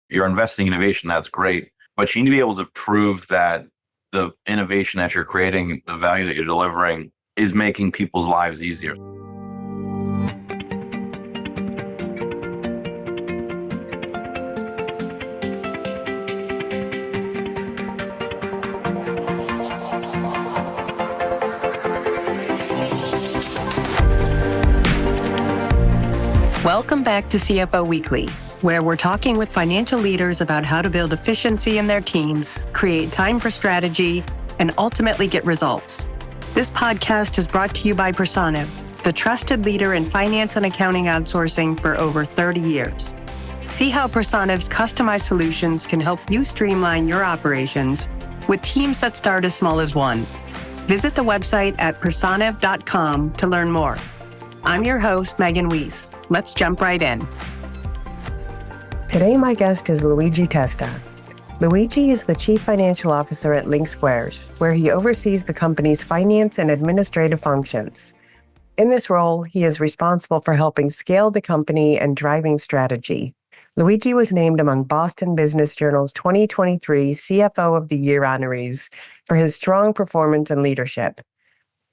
You're investing in innovation, that's great, but you need to be able to prove that the innovation that you're creating, the value that you're delivering, is making people's lives easier. Welcome back to CFO Weekly, where we're talking with financial leaders about how to build efficiency in their teams, create time for strategy, and ultimately get results. This podcast is brought to you by Personiv, the trusted leader in finance and accounting outsourcing for over 30 years. See how Personiv's customized solutions can help you streamline your operations with teams that start as small as one. Visit the website at personiv.com to learn more. I'm your host, Megan Weis. Let's jump right in. Today, my guest is Luigi Testa. Luigi is the Chief Financial Officer at LinkSquares, where he oversees the company's finance and administrative functions. In this role, he is responsible for helping scale the company and driving strategy. Luigi was named among Boston Business Journal's 2023 CFO of the Year honorees for his strong performance and leadership.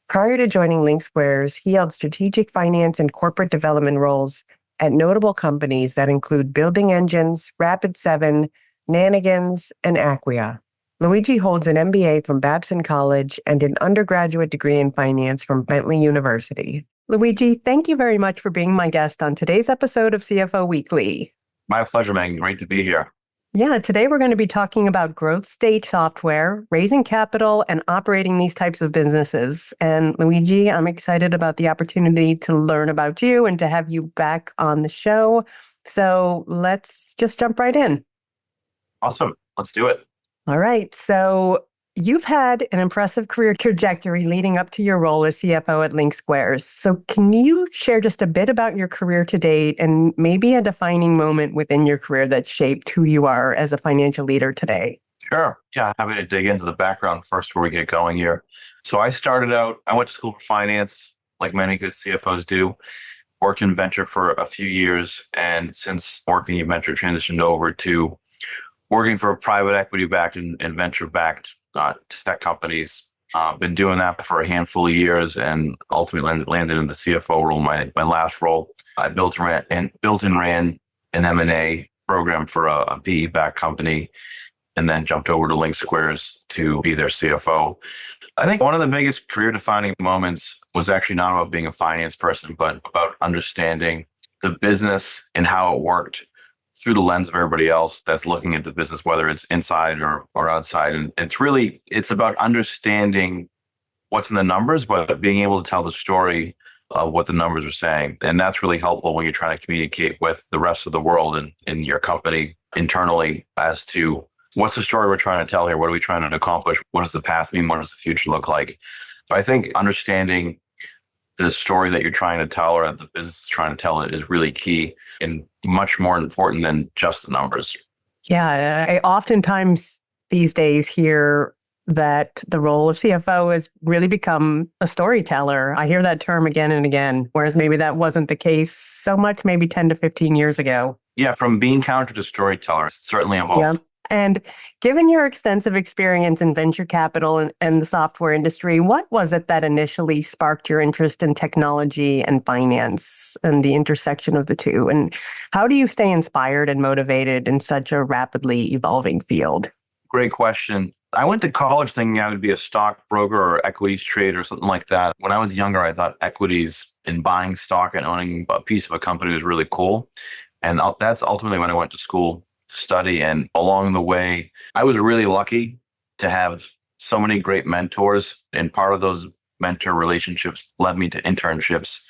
Prior to joining LinkSquares, he held strategic finance and corporate development roles at notable companies that include Building Engines, Rapid7, Nanigans, and Acquia. Luigi holds an MBA from Babson College and an undergraduate degree in finance from Bentley University. Luigi, thank you very much for being my guest on today's episode of CFO Weekly. My pleasure, Megan. Great to be here. Yeah, today we're going to be talking about growth stage software, raising capital, and operating these types of businesses. And Luigi, I'm excited about the opportunity to learn about you and to have you back on the show. So let's just jump right in. Awesome. Let's do it. All right. So you've had an impressive career trajectory leading up to your role as CFO at LinkSquares. So can you share just a bit about your career to date and maybe a defining moment within your career that shaped who you are as a financial leader today? Sure. Yeah, happy to dig into the background first before we get going here. So I went to school for finance, like many good CFOs do, worked in venture for a few years, and since working in venture, transitioned over to working for private equity-backed and venture-backed tech companies. Been doing that for a handful of years and ultimately landed in the CFO role. My last role, I built and ran an M&A program for a PE-backed company, and then jumped over to LinkSquares to be their CFO. I think one of the biggest career-defining moments was actually not about being a finance person, but about understanding the business and how it worked through the lens of everybody else that's looking at the business, whether it's inside or outside. And it's about understanding what's in the numbers, but being able to tell the story of what the numbers are saying. And that's really helpful when you're trying to communicate with the rest of the world and in your company internally as to what's the story we're trying to tell here? What are we trying to accomplish? What does the past mean? What does the future look like? So I think understanding the story that you're trying to tell or that the business is trying to tell it is really key and much more important than just the numbers. Yeah, I oftentimes these days hear that the role of CFO has really become a storyteller. I hear that term again and again, whereas maybe that wasn't the case so much maybe 10 to 15 years ago. Yeah, from bean counter to storyteller, it's certainly evolved. Yeah. And given your extensive experience in venture capital and the software industry, what was it that initially sparked your interest in technology and finance and the intersection of the two? And how do you stay inspired and motivated in such a rapidly evolving field? Great question. I went to college thinking I would be a stockbroker or equities trader or something like that. When I was younger, I thought equities and buying stock and owning a piece of a company was really cool. And that's ultimately when I went to school to study. And along the way, I was really lucky to have so many great mentors. And part of those mentor relationships led me to internships.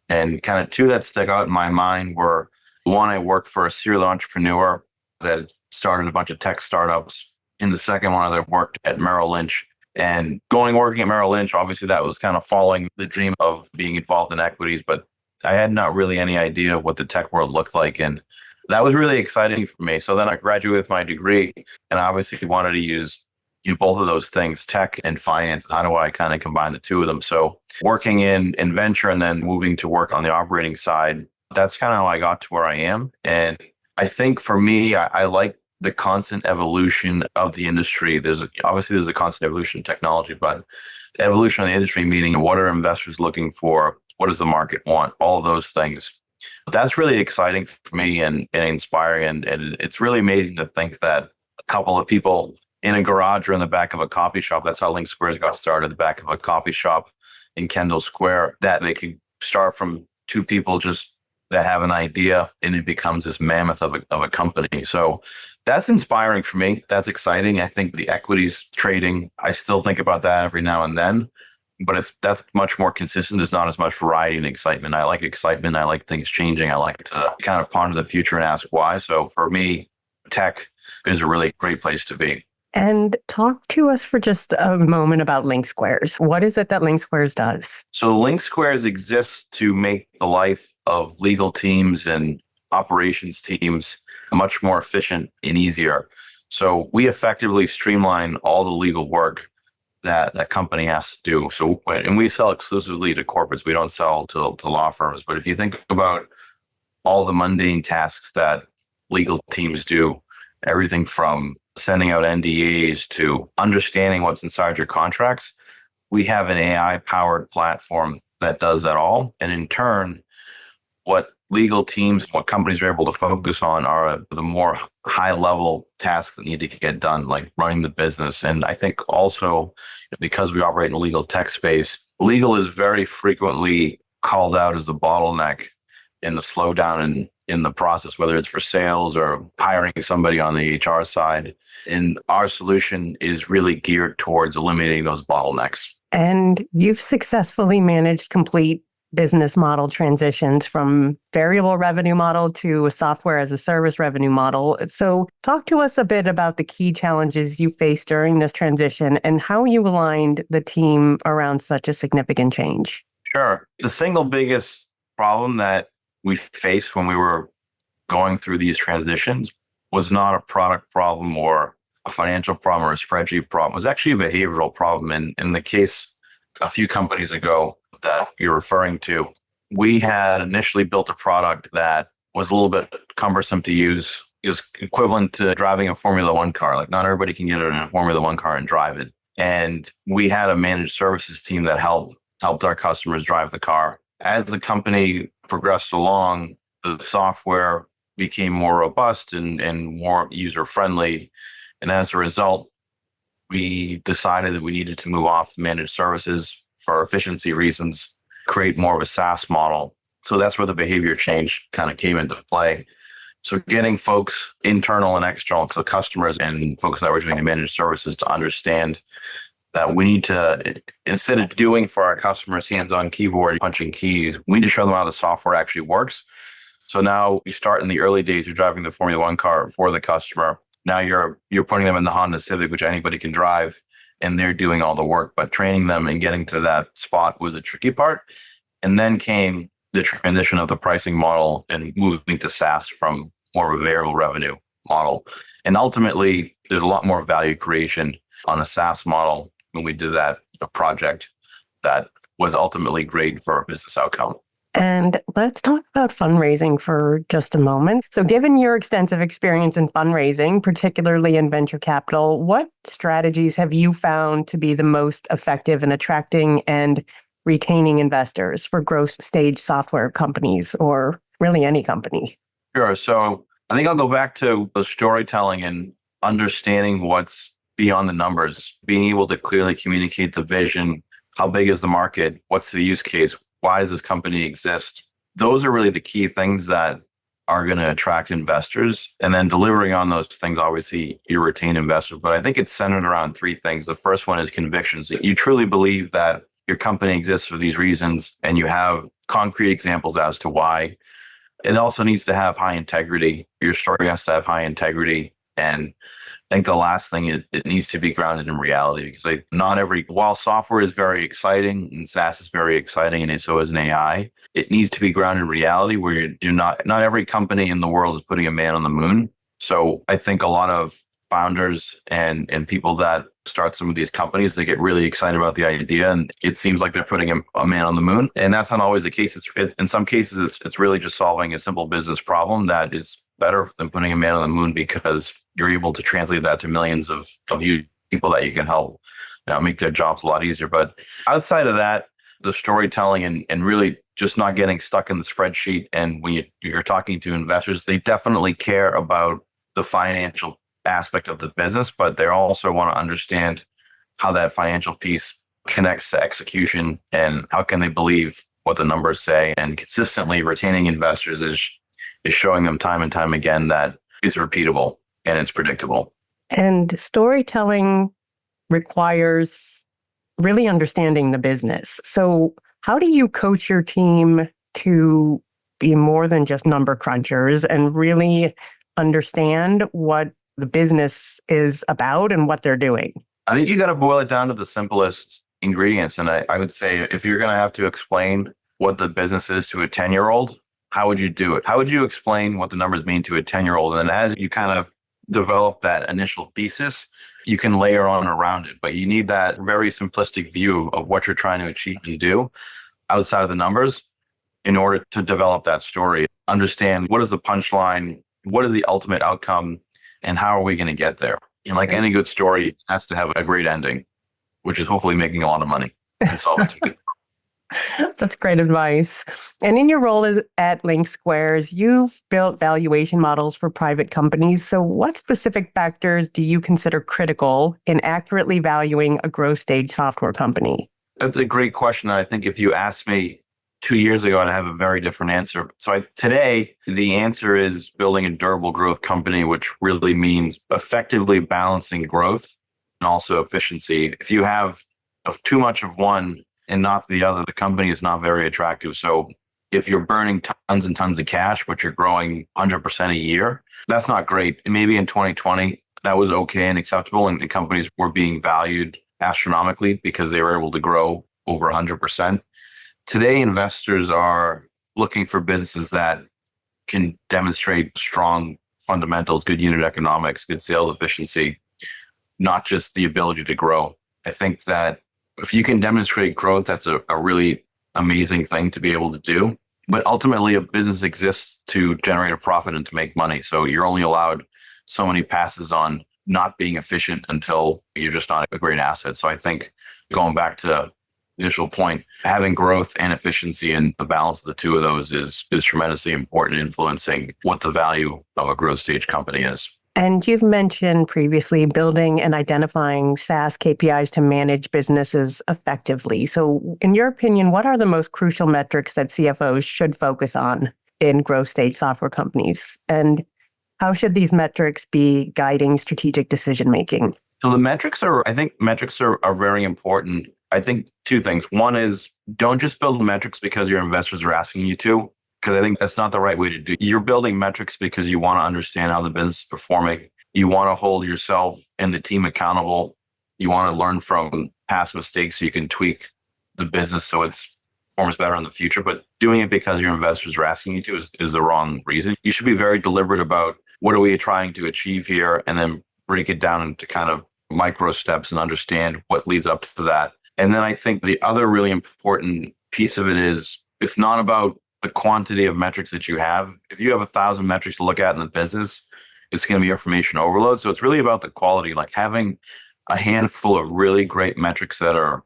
And kind of two that stuck out in my mind were, one, I worked for a serial entrepreneur that started a bunch of tech startups. And the second one, I worked at Merrill Lynch. And working at Merrill Lynch, obviously that was kind of following the dream of being involved in equities, but I had not really any idea what the tech world looked like. And that was really exciting for me. So then I graduated with my degree and I obviously wanted to use both of those things, tech and finance. How do I kind of combine the two of them? So working in venture and then moving to work on the operating side, that's kind of how I got to where I am. And I think for me, I like the constant evolution of the industry. There's a constant evolution of technology, but the evolution of the industry, meaning what are investors looking for? What does the market want? All of those things. That's really exciting for me and inspiring. And it's really amazing to think that a couple of people in a garage or in the back of a coffee shop, that's how LinkSquares got started, the back of a coffee shop in Kendall Square, that they could start from two people just that have an idea and it becomes this mammoth of a company. So that's inspiring for me. That's exciting. I think the equities trading, I still think about that every now and then, but that's much more consistent. There's not as much variety and excitement. I like excitement. I like things changing. I like to kind of ponder the future and ask why. So for me, tech is a really great place to be. And talk to us for just a moment about LinkSquares. What is it that LinkSquares does? So LinkSquares exists to make the life of legal teams and operations teams much more efficient and easier. So we effectively streamline all the legal work that a company has to do. So, and we sell exclusively to corporates. We don't sell to law firms. But if you think about all the mundane tasks that legal teams do, everything from sending out NDAs to understanding what's inside your contracts, we have an AI powered platform that does that all. And in turn, what legal teams, what companies are able to focus on are the more high level tasks that need to get done, like running the business. And I think also because we operate in the legal tech space, legal is very frequently called out as the bottleneck in the slowdown in the process, whether it's for sales or hiring somebody on the HR side. And our solution is really geared towards eliminating those bottlenecks. And you've successfully managed complete business model transitions from variable revenue model to a software as a service revenue model. So talk to us a bit about the key challenges you faced during this transition and how you aligned the team around such a significant change. Sure. The single biggest problem that we faced when we were going through these transitions was not a product problem or a financial problem or a spreadsheet problem. It was actually a behavioral problem. And in the case a few companies ago that you're referring to, we had initially built a product that was a little bit cumbersome to use. It was equivalent to driving a Formula One car. Like not everybody can get in a Formula One car and drive it. And we had a managed services team that helped our customers drive the car. As the company progressed along, the software became more robust and more user-friendly. And as a result, we decided that we needed to move off the managed services for efficiency reasons, create more of a SaaS model. So that's where the behavior change kind of came into play. So getting folks internal and external, so customers and folks that were doing managed services to understand that we need to, instead of doing for our customers hands-on keyboard, punching keys, we need to show them how the software actually works. So now you start in the early days, you're driving the Formula One car for the customer. Now you're putting them in the Honda Civic, which anybody can drive, and they're doing all the work. But training them and getting to that spot was the tricky part. And then came the transition of the pricing model and moving to SaaS from more of a variable revenue model. And ultimately, there's a lot more value creation on a SaaS model when we did that project that was ultimately great for our business outcome. And let's talk about fundraising for just a moment. So given your extensive experience in fundraising, particularly in venture capital, what strategies have you found to be the most effective in attracting and retaining investors for growth stage software companies or really any company? Sure. So I think I'll go back to the storytelling and understanding what's beyond the numbers, being able to clearly communicate the vision. How big is the market? What's the use case? Why does this company exist? Those are really the key things that are going to attract investors. And then delivering on those things, obviously, you retain investors. But I think it's centered around three things. The first one is convictions. You truly believe that your company exists for these reasons, and you have concrete examples as to why. It also needs to have high integrity. Your story has to have high integrity. And I think the last thing, it needs to be grounded in reality, because while software is very exciting and SaaS is very exciting, and so is an AI, it needs to be grounded in reality where not every company in the world is putting a man on the moon. So I think a lot of founders and people that start some of these companies, they get really excited about the idea, and it seems like they're putting a man on the moon. And that's not always the case. In some cases, it's really just solving a simple business problem that is better than putting a man on the moon because you're able to translate that to millions of you people that you can help, make their jobs a lot easier. But outside of that, the storytelling and really just not getting stuck in the spreadsheet. And when you're talking to investors, they definitely care about the financial aspect of the business, but they also want to understand how that financial piece connects to execution and how can they believe what the numbers say. And consistently retaining investors is showing them time and time again that it's repeatable and it's predictable. And storytelling requires really understanding the business. So how do you coach your team to be more than just number crunchers and really understand what the business is about and what they're doing? I think you got to boil it down to the simplest ingredients. And I would say if you're going to have to explain what the business is to a 10-year-old, how would you do it? How would you explain what the numbers mean to a 10-year-old? And then as you kind of develop that initial thesis, you can layer on around it. But you need that very simplistic view of what you're trying to achieve and do outside of the numbers in order to develop that story. Understand what is the punchline, what is the ultimate outcome, and how are we going to get there? And like any good story, it has to have a great ending, which is hopefully making a lot of money and solving some good. That's great advice. And in your role at LinkSquares, you've built valuation models for private companies. So what specific factors do you consider critical in accurately valuing a growth stage software company? That's a great question. I think if you asked me 2 years ago, I'd have a very different answer. So today, the answer is building a durable growth company, which really means effectively balancing growth and also efficiency. If you have too much of one and not the other, the company is not very attractive. So if you're burning tons and tons of cash, but you're growing 100% a year, that's not great. And maybe in 2020, that was okay and acceptable, and companies were being valued astronomically because they were able to grow over 100%. Today, investors are looking for businesses that can demonstrate strong fundamentals, good unit economics, good sales efficiency, not just the ability to grow. I think that if you can demonstrate growth, that's a really amazing thing to be able to do. But ultimately, a business exists to generate a profit and to make money. So you're only allowed so many passes on not being efficient until you're just not a great asset. So I think going back to the initial point, having growth and efficiency and the balance of the two of those is tremendously important, influencing what the value of a growth stage company is. And you've mentioned previously building and identifying SaaS KPIs to manage businesses effectively. So in your opinion, what are the most crucial metrics that CFOs should focus on in growth stage software companies? And how should these metrics be guiding strategic decision-making? So I think metrics are very important. I think two things. One is don't just build metrics because your investors are asking you to, because I think that's not the right way to do it. You're building metrics because you want to understand how the business is performing. You want to hold yourself and the team accountable. You want to learn from past mistakes so you can tweak the business so it performs better in the future. But doing it because your investors are asking you to is the wrong reason. You should be very deliberate about what are we trying to achieve here, and then break it down into kind of micro steps and understand what leads up to that. And then I think the other really important piece of it is it's not about the quantity of metrics that you have. If you have 1,000 metrics to look at in the business, it's going to be information overload. So it's really about the quality, like having a handful of really great metrics that are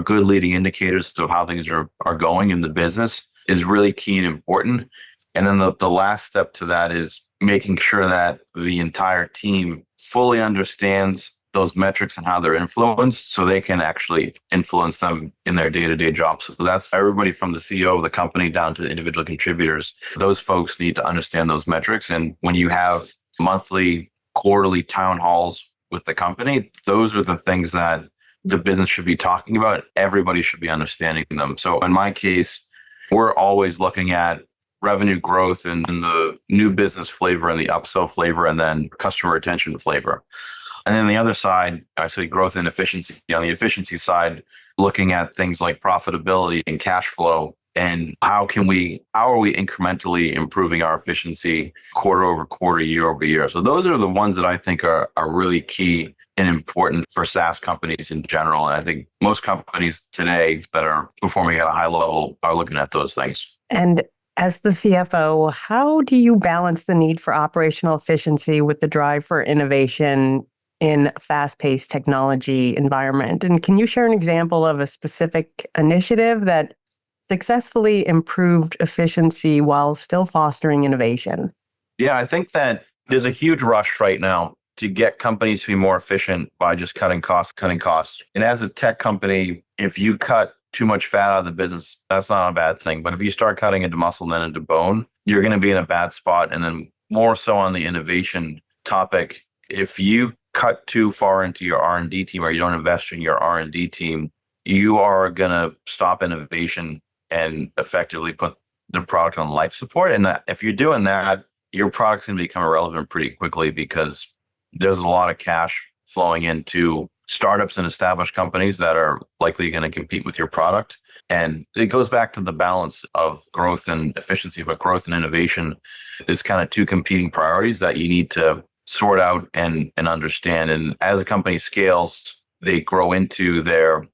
good leading indicators of how things are going in the business is really key and important. And then the last step to that is making sure that the entire team fully understands those metrics and how they're influenced so they can actually influence them in their day-to-day jobs. So that's everybody from the CEO of the company down to the individual contributors. Those folks need to understand those metrics. And when you have monthly, quarterly town halls with the company, those are the things that the business should be talking about. Everybody should be understanding them. So in my case, we're always looking at revenue growth and the new business flavor and the upsell flavor and then customer retention flavor. And then the other side, I say growth and efficiency. On the efficiency side, looking at things like profitability and cash flow and how are we incrementally improving our efficiency quarter over quarter, year over year. So those are the ones that I think are really key and important for SaaS companies in general. And I think most companies today that are performing at a high level are looking at those things. And As the CFO, how do you balance the need for operational efficiency with the drive for innovation in a fast-paced technology environment? And can you share an example of a specific initiative that successfully improved efficiency while still fostering innovation? Yeah, I think that there's a huge rush right now to get companies to be more efficient by just cutting costs, cutting costs. And as a tech company, if you cut too much fat out of the business, that's not a bad thing. But if you start cutting into muscle and then into bone, you're going to be in a bad spot. And then more so on the innovation topic, if you cut too far into your R&D team or you don't invest in your R&D team, you are going to stop innovation and effectively put the product on life support. And if you're doing that, your product's going to become irrelevant pretty quickly because there's a lot of cash flowing into startups and established companies that are likely going to compete with your product. And it goes back to the balance of growth and efficiency, but growth and innovation is kind of two competing priorities that you need to sort out and understand. And as a company scales, they grow into their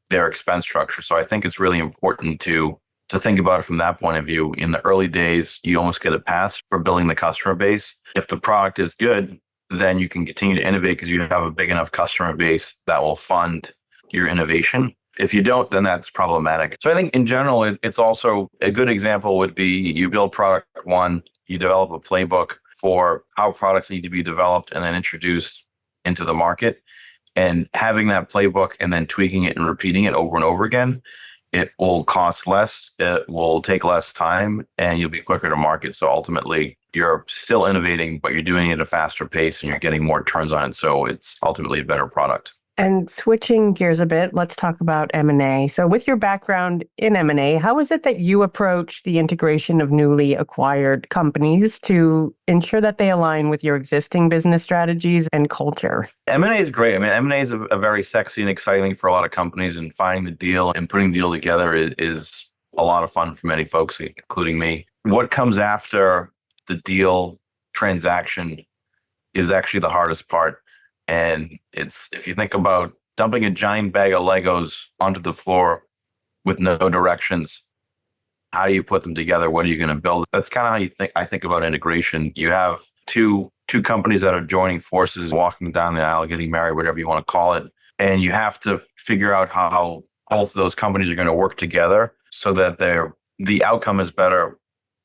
expense structure. So I think it's really important to think about it from that point of view. In the early days, you almost get a pass for building the customer base. If the product is good, then you can continue to innovate because you have a big enough customer base that will fund your innovation. If you don't, then that's problematic. So I think in general, it's also a good example would be you build product one, you develop a playbook for how products need to be developed and then introduced into the market. And having that playbook and then tweaking it and repeating it over and over again, it will cost less, it will take less time, and you'll be quicker to market. So ultimately, you're still innovating, but you're doing it at a faster pace and you're getting more turns on it. So it's ultimately a better product. And switching gears a bit, let's talk about M&A. So with your background in M&A, how is it that you approach the integration of newly acquired companies to ensure that they align with your existing business strategies and culture? M&A is great. I mean, M&A is a very sexy and exciting thing for a lot of companies, and finding the deal and putting the deal together is a lot of fun for many folks, including me. What comes after the deal transaction is actually the hardest part. And it's, if you think about dumping a giant bag of Legos onto the floor with no directions, how do you put them together? What are you going to build? That's kind of how I think about integration. You have two companies that are joining forces, walking down the aisle, getting married, whatever you want to call it. And you have to figure out how both of those companies are going to work together so that the outcome is better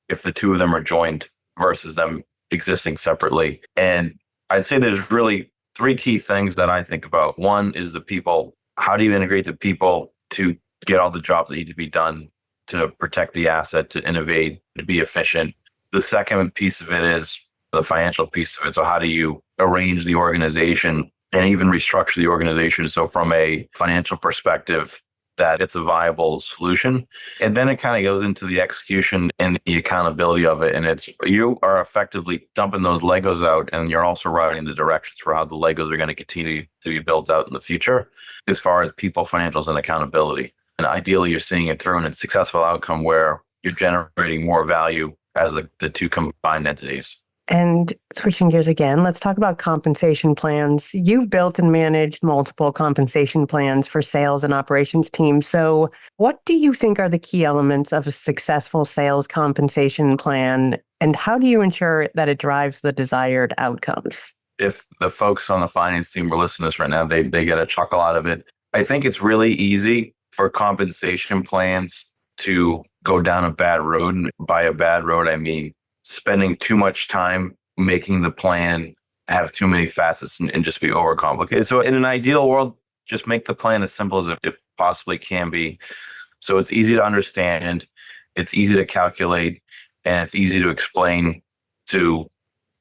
if the two of them are joined versus them existing separately. And I'd say there's really three key things that I think about. One is the people. How do you integrate the people to get all the jobs that need to be done, to protect the asset, to innovate, to be efficient? The second piece of it is the financial piece of it. So how do you arrange the organization and even restructure the organization so from a financial perspective that it's a viable solution? And then it kind of goes into the execution and the accountability of it. And it's, you are effectively dumping those Legos out, and you're also writing the directions for how the Legos are going to continue to be built out in the future as far as people, financials, and accountability. And ideally, you're seeing it through in a successful outcome where you're generating more value as the two combined entities. And switching gears again, let's talk about compensation plans. You've built and managed multiple compensation plans for sales and operations teams. So what do you think are the key elements of a successful sales compensation plan, and how do you ensure that it drives the desired outcomes? If the folks on the finance team are listening to this right now, they get a chuckle out of it. I think it's really easy for compensation plans to go down a bad road. And by a bad road, I mean spending too much time making the plan have too many facets and just be overcomplicated. So in an ideal world, just make the plan as simple as it possibly can be. So it's easy to understand, it's easy to calculate, and it's easy to explain to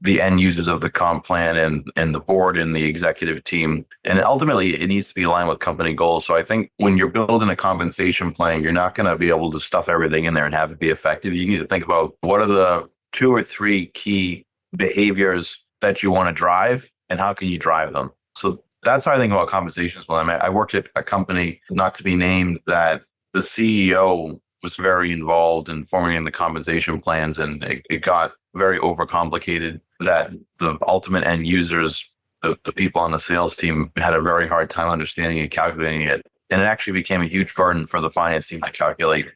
the end users of the comp plan and the board and the executive team. And ultimately, it needs to be aligned with company goals. So I think when you're building a compensation plan, you're not going to be able to stuff everything in there and have it be effective. You need to think about what are the 2 or 3 key behaviors that you want to drive and how can you drive them. So that's how I think about compensation plan. I worked at a company, not to be named, that the CEO was very involved in forming the compensation plans, and it got very overcomplicated that the ultimate end users, the people on the sales team, had a very hard time understanding and calculating it. And it actually became a huge burden for the finance team to calculate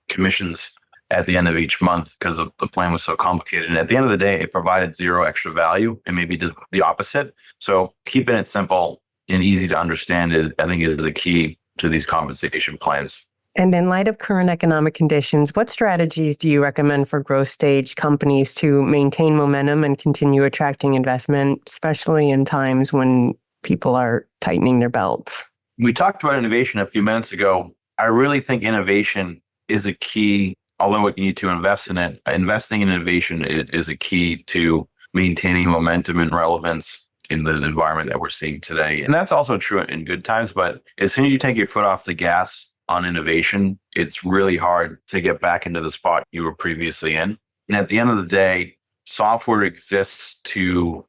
commissions at the end of each month because the plan was so complicated. And at the end of the day, it provided zero extra value and maybe did the opposite. So keeping it simple and easy to understand I think is the key to these compensation plans. And in light of current economic conditions, what strategies do you recommend for growth stage companies to maintain momentum and continue attracting investment, especially in times when people are tightening their belts? We talked about innovation a few minutes ago. I really think innovation is a key, although you need to invest in it. Investing in innovation is a key to maintaining momentum and relevance in the environment that we're seeing today. And that's also true in good times, but as soon as you take your foot off the gas on innovation, it's really hard to get back into the spot you were previously in. And at the end of the day, software exists to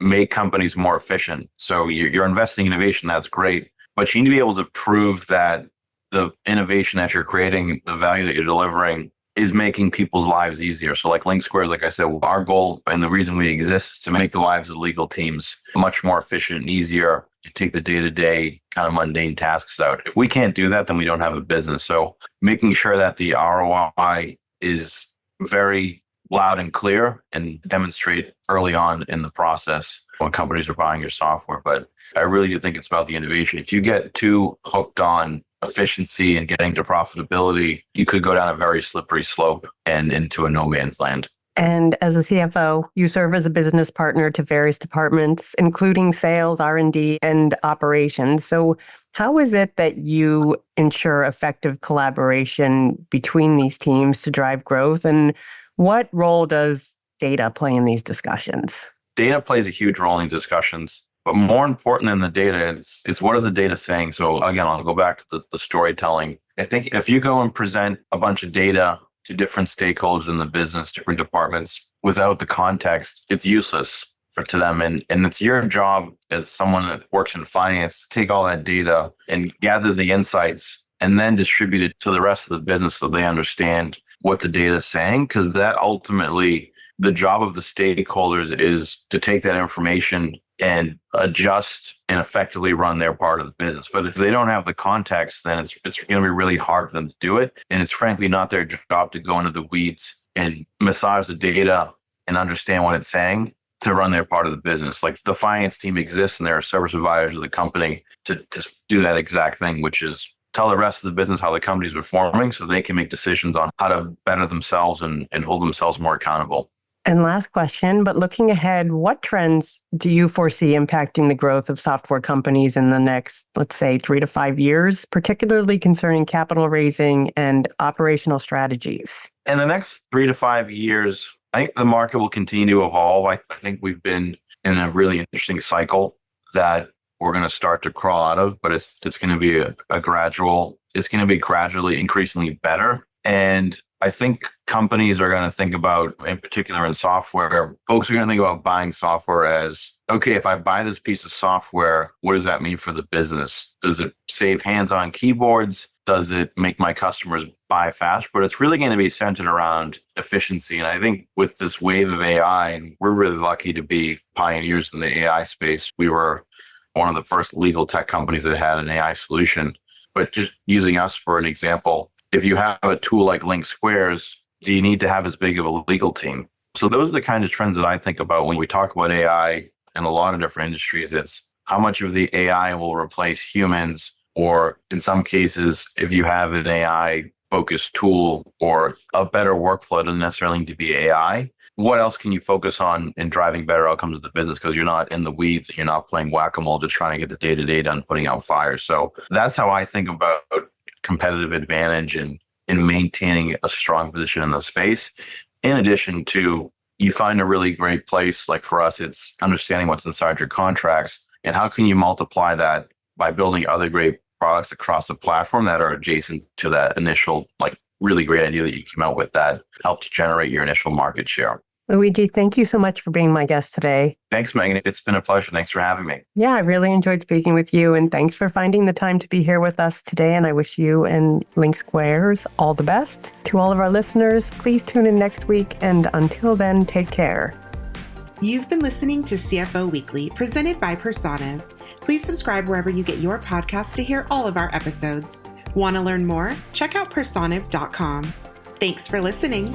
make companies more efficient. So you're investing in innovation, that's great, but you need to be able to prove that the innovation that you're creating, the value that you're delivering is making people's lives easier. So like LinkSquares, like I said, our goal and the reason we exist is to make the lives of legal teams much more efficient and easier, to take the day-to-day kind of mundane tasks out. If we can't do that, then we don't have a business. So making sure that the ROI is very loud and clear and demonstrate early on in the process when companies are buying your software. But I really do think it's about the innovation. If you get too hooked on efficiency and getting to profitability, you could go down a very slippery slope and into a no man's land. And as a CFO, you serve as a business partner to various departments, including sales, R&D, and operations. So how is it that you ensure effective collaboration between these teams to drive growth? And what role does data play in these discussions? Data plays a huge role in discussions. But more important than the data, it's what is the data saying? So again, I'll go back to the storytelling. I think if you go and present a bunch of data to different stakeholders in the business, different departments, without the context, it's useless to them. And it's your job as someone that works in finance to take all that data and gather the insights and then distribute it to the rest of the business so they understand what the data is saying. Because that ultimately, the job of the stakeholders is to take that information and adjust and effectively run their part of the business. But if they don't have the context, then it's going to be really hard for them to do it. And it's frankly not their job to go into the weeds and massage the data and understand what it's saying to run their part of the business. Like the finance team exists and there are service providers of the company to do that exact thing, which is tell the rest of the business how the company's performing so they can make decisions on how to better themselves and hold themselves more accountable. And last question, but looking ahead, what trends do you foresee impacting the growth of software companies in the next, let's say, 3 to 5 years, particularly concerning capital raising and operational strategies? In the next 3 to 5 years, I think the market will continue to evolve. I think we've been in a really interesting cycle that we're going to start to crawl out of, but it's going to be it's going to be gradually increasingly better. And I think companies are going to think about, in particular in software, folks are going to think about buying software as, okay, if I buy this piece of software, what does that mean for the business? Does it save hands-on keyboards? Does it make my customers buy fast? But it's really going to be centered around efficiency. And I think with this wave of AI, and we're really lucky to be pioneers in the AI space. We were one of the first legal tech companies that had an AI solution. But just using us for an example, if you have a tool like LinkSquares, do you need to have as big of a legal team? So those are the kind of trends that I think about when we talk about AI in a lot of different industries. It's how much of the AI will replace humans, or in some cases, if you have an AI-focused tool or a better workflow, it doesn't necessarily need to be AI. What else can you focus on in driving better outcomes of the business? Because you're not in the weeds, you're not playing whack-a-mole, just trying to get the day-to-day done, putting out fires. So that's how I think about competitive advantage and in maintaining a strong position in the space. In addition to, you find a really great place, like for us, it's understanding what's inside your contracts and how can you multiply that by building other great products across the platform that are adjacent to that initial, like really great idea that you came out with that helped generate your initial market share. Luigi, thank you so much for being my guest today. Thanks, Megan. It's been a pleasure. Thanks for having me. Yeah, I really enjoyed speaking with you, and thanks for finding the time to be here with us today. And I wish you and LinkSquares all the best. To all of our listeners, please tune in next week. And until then, take care. You've been listening to CFO Weekly, presented by Personiv. Please subscribe wherever you get your podcasts to hear all of our episodes. Want to learn more? Check out personiv.com. Thanks for listening.